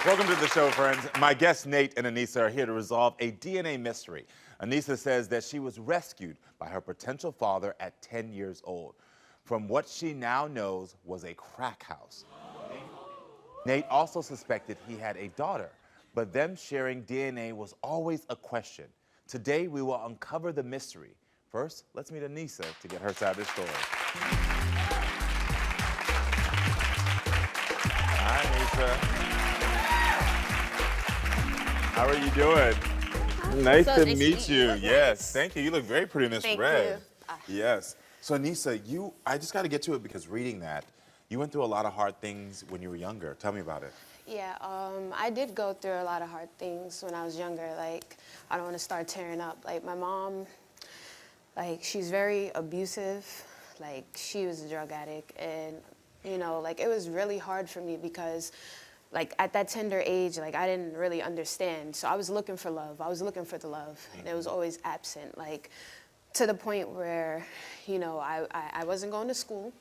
Welcome to the show, friends. My guests Nate and Anissa are here to resolve a DNA mystery. Anissa says that she was rescued by her potential father at 10 years old from what she now knows was a crack house. Nate also suspected he had a daughter, but them sharing DNA was always a question. Today, we will uncover the mystery. First, let's meet Anissa to get her side of the story. Hi, Anissa. How are you doing? Nice to meet you. Yes, thank you. You look very pretty in this red. Yes. So Anissa, I just got to get to it because reading that, you went through a lot of hard things when you were younger. Tell me about it. Yeah, I did go through a lot of hard things when I was younger. Like, I don't want to start tearing up. Like, my mom, like, she's very abusive. Like, she was a drug addict. And, you know, like, it was really hard for me because, like, at that tender age, like, I didn't really understand. So I was looking for love. I was looking for the love. And it was always absent. Like, to the point where, you know, I wasn't going to school.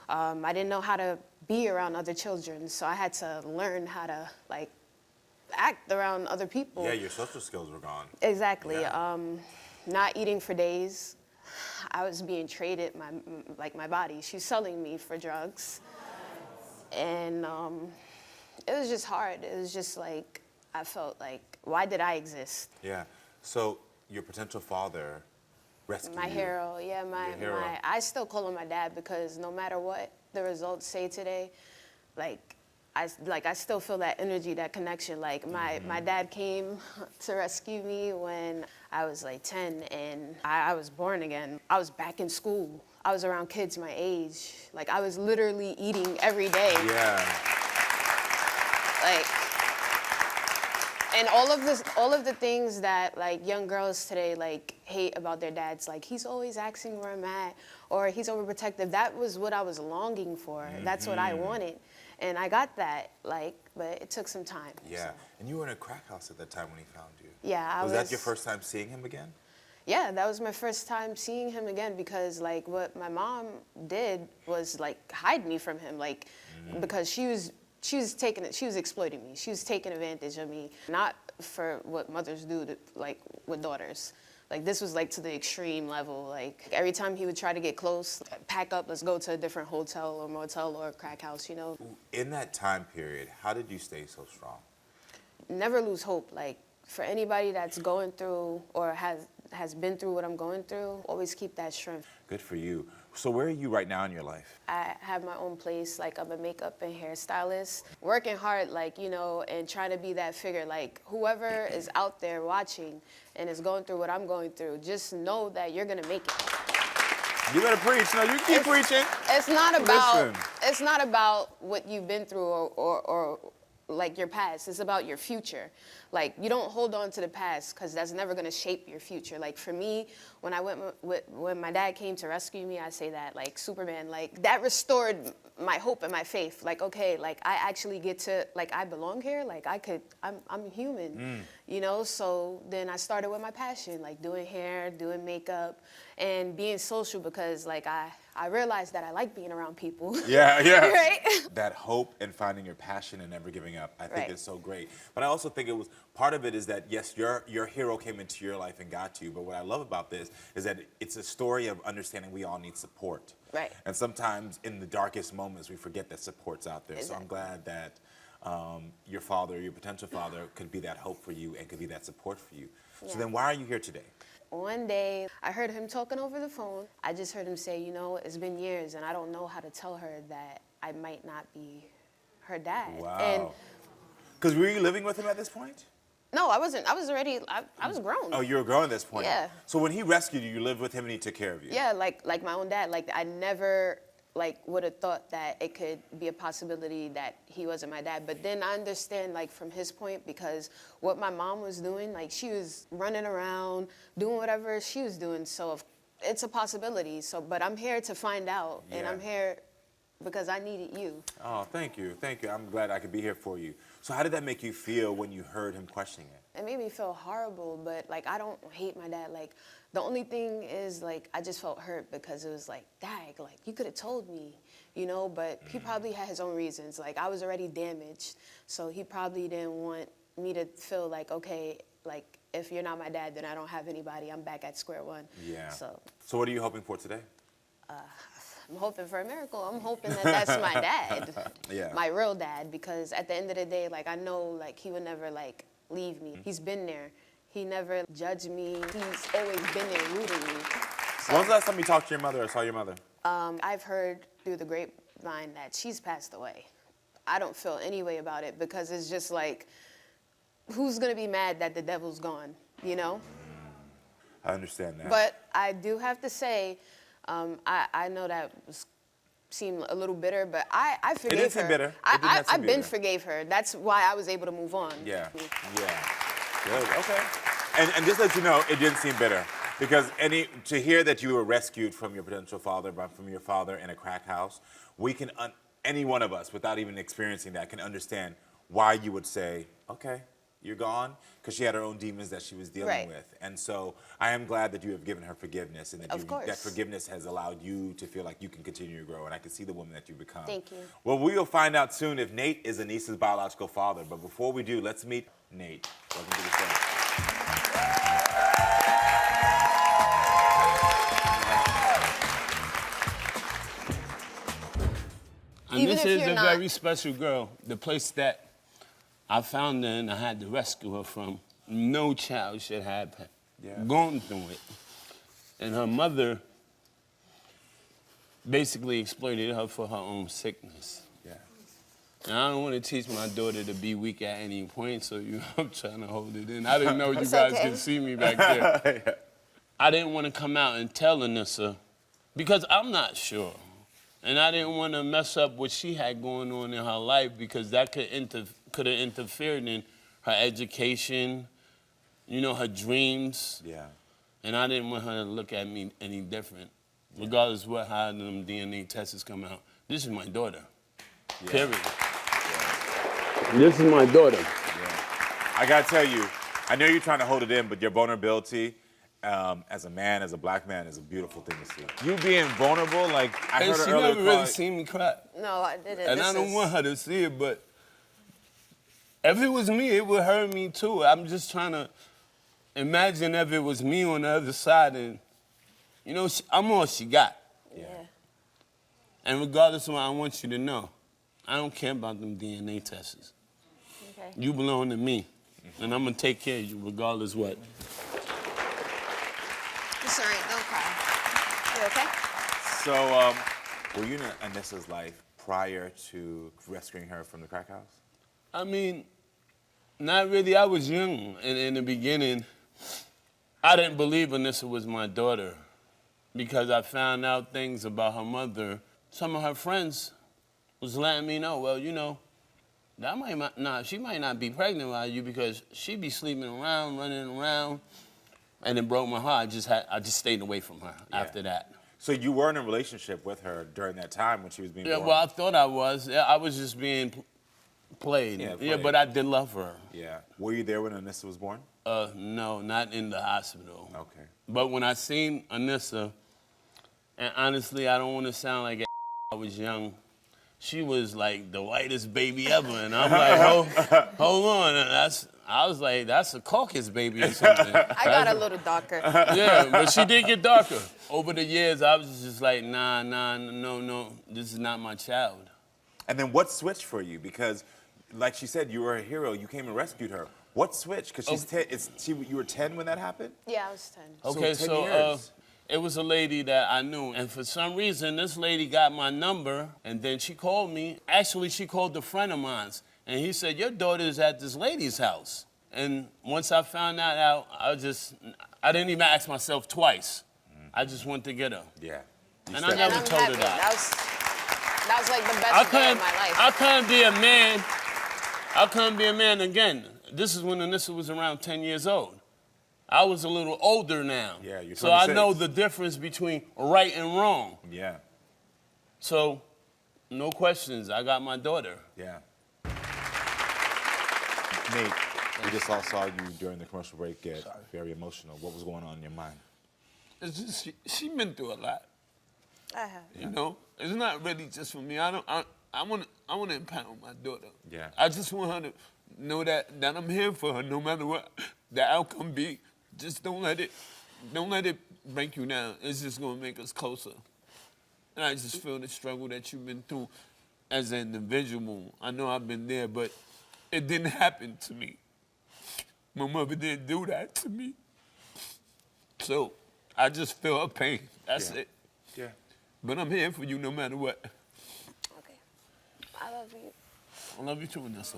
I didn't know how to be around other children, so I had to learn how to, like, act around other people. Yeah, your social skills were gone. Exactly. Yeah. Not eating for days. I was being traded, my body. She was selling me for drugs. And it was just hard. It was just like, I felt like, why did I exist? Yeah. So your potential father rescued My you. hero, yeah, I still call him my dad because no matter what the results say today, I still feel that energy, that connection. Like my dad came to rescue me when I was like 10 and I was born again. I was back in school. I was around kids my age. Like I was literally eating every day. Yeah. Like, and all of the things that like young girls today like hate about their dads, like he's always asking where I'm at, or he's overprotective. That was what I was longing for. That's what I wanted, and I got that. Like, but it took some time. Yeah, so. And you were in a crack house at that time when he found you. Yeah, Was that your first time seeing him again? Yeah, that was my first time seeing him again because like what my mom did was like hide me from him, like because she was exploiting me. She was taking advantage of me, not for what mothers do to, like with daughters. Like this was like to the extreme level. Like every time he would try to get close, pack up, let's go to a different hotel or motel or crack house, you know. In that time period, how did you stay so strong? Never lose hope. Like for anybody that's going through or has been through what I'm going through, always keep that strength. Good for you. So where are you right now in your life? I have my own place, like I'm a makeup and hairstylist. Working hard, like, you know, and trying to be that figure. Like whoever is out there watching and is going through what I'm going through, just know that you're gonna make it. You better preach. No, you keep preaching. It's not about what you've been through or like your past. It's about your future. Like you don't hold on to the past because that's never gonna shape your future. Like for me, when when my dad came to rescue me, I say that like Superman, like that restored my hope and my faith. Like okay, like I actually get to, like I belong here. Like I'm human, you know. So then I started with my passion, like doing hair, doing makeup, and being social because like I realized that I like being around people. Yeah, yeah. Right? That hope and finding your passion and never giving up, I think is so great. But I also think it was, part of it is that, yes, your hero came into your life and got you, but what I love about this is that it's a story of understanding we all need support. Right. And sometimes in the darkest moments, we forget that support's out there. Exactly. So I'm glad that your father, your potential father, could be that hope for you and could be that support for you. Yeah. So then why are you here today? One day, I heard him talking over the phone. I just heard him say, you know, it's been years, and I don't know how to tell her that I might not be her dad. Wow. Because were you living with him at this point? No, I wasn't. I was already, I was grown. Oh, you were grown at this point? Yeah. So when he rescued you, you lived with him and he took care of you? Yeah, like my own dad. Like, I never, like, would have thought that it could be a possibility that he wasn't my dad. But then I understand, like, from his point, because what my mom was doing, like, she was running around, doing whatever she was doing. So it's a possibility. So, but I'm here to find out, and I'm here because I needed you. Oh, thank you. Thank you. I'm glad I could be here for you. So how did that make you feel when you heard him questioning it? It made me feel horrible, but, like, I don't hate my dad. Like, the only thing is, like, I just felt hurt because it was like, dag, like, you could have told me, you know, but he probably had his own reasons. Like, I was already damaged, so he probably didn't want me to feel like, okay, like, if you're not my dad, then I don't have anybody. I'm back at square one. Yeah. So what are you hoping for today? I'm hoping for a miracle. I'm hoping that that's my dad, Yeah. my real dad, because at the end of the day, like, I know, like, he would never, like, leave me. He's been there. He never judged me. He's always been there rooting me. So, When was the last time you talked to your mother or saw your mother? I've heard through the grapevine that she's passed away. I don't feel any way about it because it's just like, who's gonna be mad that the devil's gone, you know? I understand that. But I do have to say, I know that seemed a little bitter, but I forgave her. It didn't seem bitter. I've been forgave her. That's why I was able to move on. Yeah. Good. Okay. And just to let you know, it didn't seem bitter. Because to hear that you were rescued from your potential father, from your father in a crack house, any one of us, without even experiencing that, can understand why you would say, okay, you're gone, because she had her own demons that she was dealing with. And so I am glad that you have given her forgiveness and that forgiveness has allowed you to feel like you can continue to grow. And I can see the woman that you become. Thank you. Well, we will find out soon if Nate is Anissa's biological father. But before we do, let's meet Nate. Welcome to the show. Anissa is a very special girl. The place that I found her and I had to rescue her from, no child should have gone through it. And her mother basically exploited her for her own sickness. Yeah. And I don't want to teach my daughter to be weak at any point, so I'm trying to hold it in. I didn't know you guys could see me back there. Yeah. I didn't want to come out and tell Anissa because I'm not sure. And I didn't want to mess up what she had going on in her life because that could have interfered in her education, you know, her dreams. Yeah. And I didn't want her to look at me any different, regardless of how them DNA tests come out. This is my daughter, period. Yeah. This is my daughter. Yeah. I got to tell you, I know you're trying to hold it in, but your vulnerability as a man, as a black man, is a beautiful thing to see. You being vulnerable, like I heard her she earlier. never really seen me cry. No, I didn't. And I don't want her to see it, but if it was me, it would hurt me too. I'm just trying to imagine if it was me on the other side, and you know, I'm all she got. Yeah. And regardless of what I want you to know, I don't care about them DNA tests. Okay. You belong to me, and I'm gonna take care of you regardless what. It's all right, don't cry. You okay? So, were you in Anissa's life prior to rescuing her from the crack house? I mean, not really. I was young, and in the beginning, I didn't believe Anissa was my daughter because I found out things about her mother. Some of her friends was letting me know, well, you know, she might not be pregnant by you because she be sleeping around, running around, and it broke my heart. I just stayed away from her after that. So you were in a relationship with her during that time when she was being born? Yeah, well, I thought I was. Yeah, I was just being played. Yeah, but I did love her. Yeah. Were you there when Anissa was born? No, not in the hospital. Okay. But when I seen Anissa, and honestly, I don't want to sound like I was young, she was like the whitest baby ever, and I'm like, hold on, I was like, that's a Caucasus baby or something. I got a little darker. Yeah, but she did get darker. Over the years, I was just like, nah, no, this is not my child. And then what switched for you? Because, like she said, you were a hero. You came and rescued her. What switched? Because you were 10 when that happened? Yeah, I was 10. Okay, so 10 years. It was a lady that I knew, and for some reason, this lady got my number, and then she called me. Actually, she called a friend of mine, and he said, your daughter is at this lady's house. And once I found that out, I didn't even ask myself twice. I just went to get her. Yeah. And I never told her that. That was like the best day of my life. I couldn't be a man. I couldn't be a man again. This is when Anissa was around 10 years old. I was a little older now. Yeah, you're 26. So I know the difference between right and wrong. Yeah. So, no questions. I got my daughter. Yeah. Nate, we just all saw you during the commercial break get very emotional. What was going on in your mind? It's just, she been through a lot. I have. You know, it's not really just for me. I want to empower my daughter. Yeah. I just want her to know that I'm here for her, no matter what the outcome be. Just don't let it break you down. It's just gonna make us closer. And I just feel the struggle that you've been through as an individual. I know I've been there, but it didn't happen to me. My mother didn't do that to me. So I just feel her pain. That's it. Yeah. But I'm here for you no matter what. Okay. I love you. I love you too, Anissa.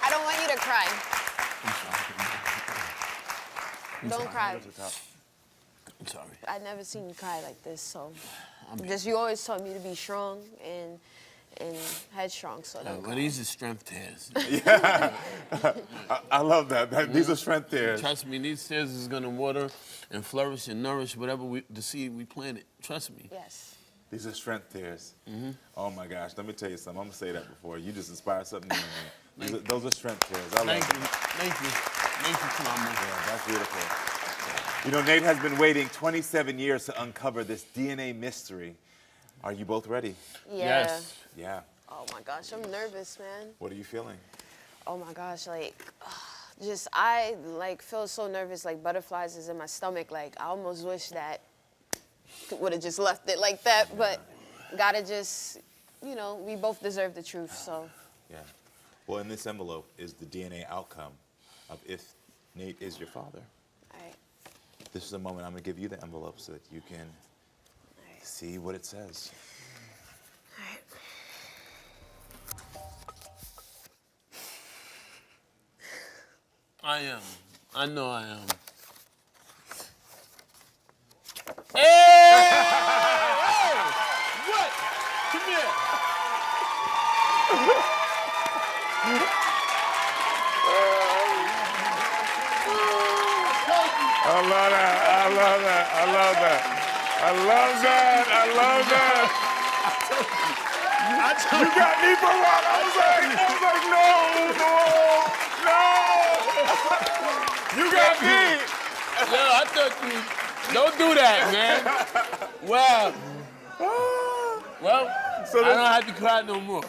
I don't want you to cry. I'm sorry. Don't cry. I'm sorry. I've never seen you cry like this, so just you always taught me to be strong and headstrong, so don't Well, cry. these are strength tears. I love that. These are strength tears. Trust me, these tears is gonna water and flourish and nourish whatever the seed we planted. Trust me. Yes. These are strength tears. Oh my gosh, let me tell you something. I'm gonna say that before. You just inspired something in me. Those are strength tears. I love Thank it. you. Thank you. Thank you, Karamo. Yeah, that's beautiful. You know, Nate has been waiting 27 years to uncover this DNA mystery. Are you both ready? Yeah. Yes. Yeah. Oh my gosh, I'm nervous, man. What are you feeling? Oh my gosh, like, I like feel so nervous, like butterflies is in my stomach. Like I almost wish that would have just left it like that, but gotta just, you know, we both deserve the truth, so. Yeah. Well, in this envelope is the DNA outcome of if Nate is your father. All right. This is a moment I'm gonna give you the envelope so that you can All right. see what it says. All right. I am. I know I am. Hey! Hey! What? Come here. I love that. I love that. I love that. I love that. I love that. You got me for what? I was like, no. You got me. Yo, I thought you. Don't do that, man. Well, So I don't have to cry no more.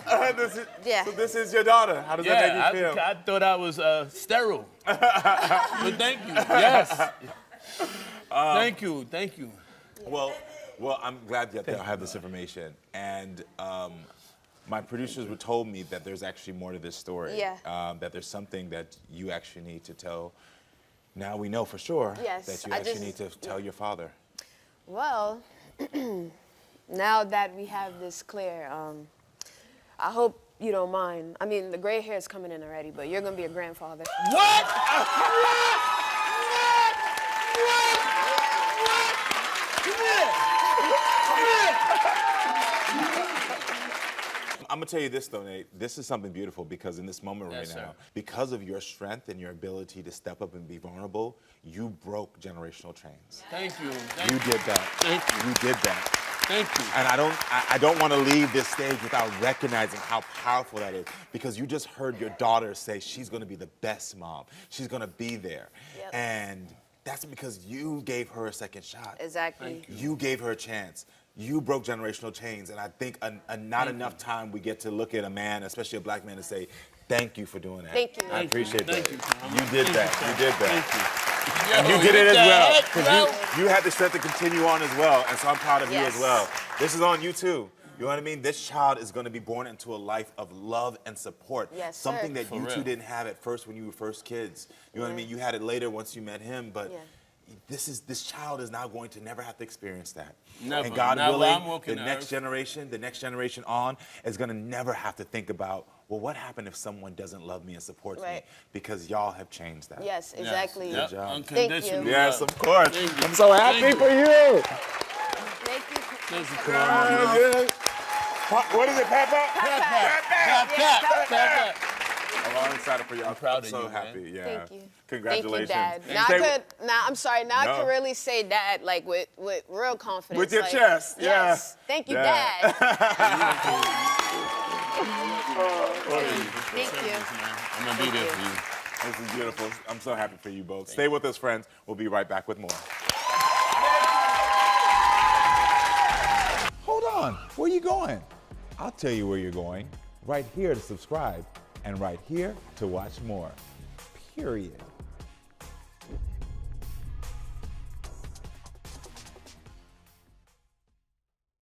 Yeah. So this is your daughter. How does that make you feel? I thought I was sterile. But thank you. Yes. Thank you. Well, I'm glad that I have this information. And my producers were told me that there's actually more to this story. Yeah. That there's something that you actually need to tell. Now we know for sure Yes, that you I actually just- need to tell your father. Well, now that we have this clear, I hope you don't mind. I mean, the gray hair is coming in already, but you're gonna be a grandfather. What? I'm gonna tell you this though, Nate. This is something beautiful because in this moment Yes, right now, sir. because of your strength and your ability to step up and be vulnerable, you broke generational chains. Thank you. You did that. Thank you. You did that. Thank you. And I don't want to leave this stage without recognizing how powerful that is, because you just heard your daughter say she's going to be the best mom. She's going to be there. Yep. And that's because you gave her a second shot. Exactly. You gave her a chance. You broke generational chains. And I think not enough time we get to look at a man, especially a black man, and say, thank you for doing that. Thank you. I appreciate that. Thank you, Tom. You did that. You did that. Thank you. And you did it as well. Because you had the strength to continue on as well. And so I'm proud of you as Yes. well. This is on you too. You know what I mean? This child is going to be born into a life of love and support. Yes, Something sir. that you For two real. didn't have at first when you were first kids. You know what I mean? You had it later once you met him, but Yeah. this child is now going to never have to experience that. Never. And God Not while willing, I'm walking the the next earth. generation on is going to never have to think about, well, what happened if someone doesn't love me and supports me? Right. Because y'all have changed that. Yes, exactly. Yes. Good job. Unconditional Thank you. Yes, love. of course. Thank you. I'm so happy Thank for you. Thank you. Thank you, Karamo. What is it, Papa? Tap. I'm excited for you. I'm proud of so you, man. happy. Yeah. Thank you. Congratulations. Thank you, Dad. I'm sorry. Now I No. can really say Dad like with real confidence. With your like, chest, yeah. Yes. Thank you, Yeah. Dad. Thank you. I'm gonna be there for you. This is beautiful. I'm so happy for you both. Stay with us, friends. We'll be right back with more. on, where you going? I'll tell you where you're going. Right here to subscribe and right here to watch more. Period.